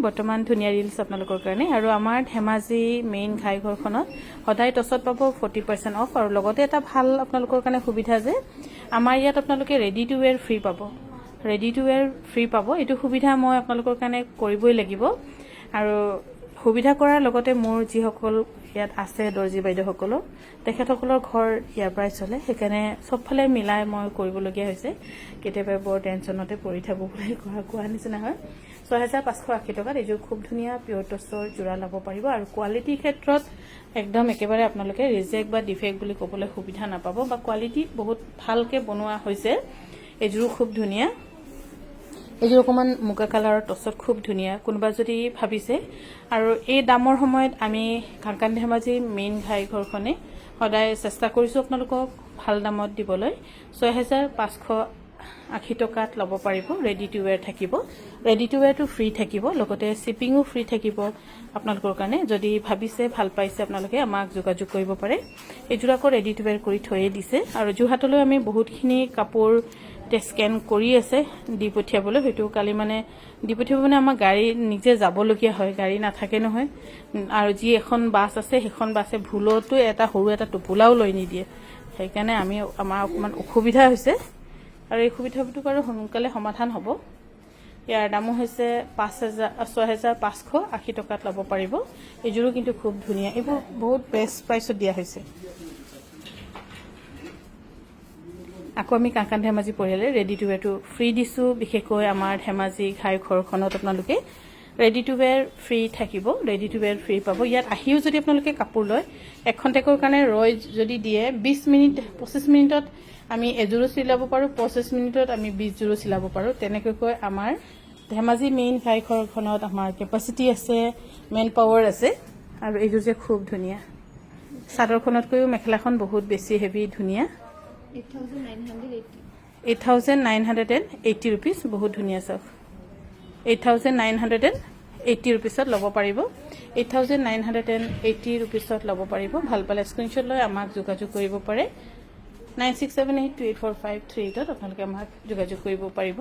বৰ্তমান ধুনীয়া ৰিলছ আপোনালোকৰ কাৰণে আৰু আমাৰ ধেমাজি মেইন ঘাইঘৰখনত সদায় টছত পাব 40% অফ আৰু লগতে এটা ভাল আপোনালোকৰ কাৰণে সুবিধা যে আমাৰ ইয়াত আপোনালোকে ৰেডি টু ৱেৰ ফ্ৰী পাব এইটো সুবিধা মই আপোনালোকৰ কাৰণে কৰিবই লাগিব আৰু সুবিধা কৰাৰ লগতে মোৰ যিসকল ইয়াত আছে দৰ্জী বাইদেউসকলৰ তেখেতসকলৰ ঘৰ ইয়াৰ পৰাই চলে সেইকাৰণে চবফালে মিলাই মই কৰিবলগীয়া হৈছে কেতিয়াবা বৰ টেনশ্যনতে পৰি থাকোঁ বুলি কোৱা নিচিনা হয় 6580 টকাত এইযোৰ খুব ধুনীয়া পিয়ৰ টছৰ যোৰা ল'ব পাৰিব আৰু কোৱালিটিৰ ক্ষেত্ৰত একদম একেবাৰে আপোনালোকে ৰিজেক্ট বা ডিফেক্ট বুলি ক'বলৈ সুবিধা নাপাব বা কোৱালিটি বহুত ভালকৈ বনোৱা হৈছে এইযোৰো খুব ধুনীয়া এইযোৰ অকণমান মুগা কালাৰৰ টছত খুব ধুনীয়া কোনোবা যদি ভাবিছে আৰু এই দামৰ সময়ত আমি কাংকান ধেমাজি মেইন ঘাইঘৰখনে সদায় চেষ্টা কৰিছোঁ আপোনালোকক ভাল দামত দিবলৈ 6580 টকাত ল'ব পাৰিব ৰেডি টু ৱেৰ থাকিব ৰেডি টু ৱেৰটো ফ্ৰী থাকিব লগতে শ্বিপিঙো ফ্ৰী থাকিব আপোনালোকৰ কাৰণে যদি ভাবিছে ভাল পাইছে আপোনালোকে আমাক যোগাযোগ কৰিব পাৰে এইযোৰ আকৌ ৰেডি টু ৱেৰ কৰি থৈয়ে দিছে আৰু যোৰহাটলৈ আমি বহুতখিনি কাপোৰ স্কেন কৰি আছে দি পঠিয়াবলৈ হয়তো কালি মানে দি পঠিয়াব মানে আমাৰ গাড়ী নিজে যাবলগীয়া হয় গাড়ী নাথাকে নহয় আৰু যি এখন বাছ আছে সেইখন বাছে ভুলতো এটা সৰু এটা টোপোলাও লৈ নিদিয়ে সেইকাৰণে আমাৰ অকণমান অসুবিধা হৈছে আৰু এই সুবিধাটো বাৰু সোনকালে সমাধান হ'ব ইয়াৰ দামো হৈছে 6580 টকাত ল'ব পাৰিব এইযোৰো কিন্তু খুব ধুনীয়া এইবোৰ বহুত বেষ্ট প্ৰাইচত দিয়া হৈছে আকৌ আমি কাংকান ধেমাজি পৰিয়ালে ৰেডি টু ৱেৰটো ফ্ৰী দিছোঁ বিশেষকৈ আমাৰ ধেমাজি ঘাইঘৰখনত আপোনালোকে ৰেডি টু ৱেৰ ফ্ৰী থাকিব ৰেডি টু ৱেৰ ফ্ৰী পাব ইয়াত আহিও যদি আপোনালোকে কাপোৰ লয় এখন্তেকৰ কাৰণে ৰৈ যদি দিয়ে 20 মিনিট 25 মিনিটত আমি এযোৰো চিলাব পাৰোঁ 25 মিনিটত আমি 20 যোৰো চিলাব পাৰোঁ তেনেকৈ আমাৰ ধেমাজি মেইন ঘাইঘৰখনত আমাৰ কেপাচিটি আছে মেন পাৱাৰ আছে আৰু এইযোৰ যে খুব ধুনীয়া চাদৰখনতকৈও মেখেলাখন বহুত বেছি হেভি ধুনীয়া 8,980 rupees বহুত ধুনীয়া চাওক 8,980 rupeesত ল'ব পাৰিব 8,980 rupeesত ল'ব পাৰিব ভাল পালে স্ক্ৰীনশ্বট লৈ আমাক যোগাযোগ কৰিব পাৰে 9678284538 আপোনালোকে আমাক যোগাযোগ কৰিব পাৰিব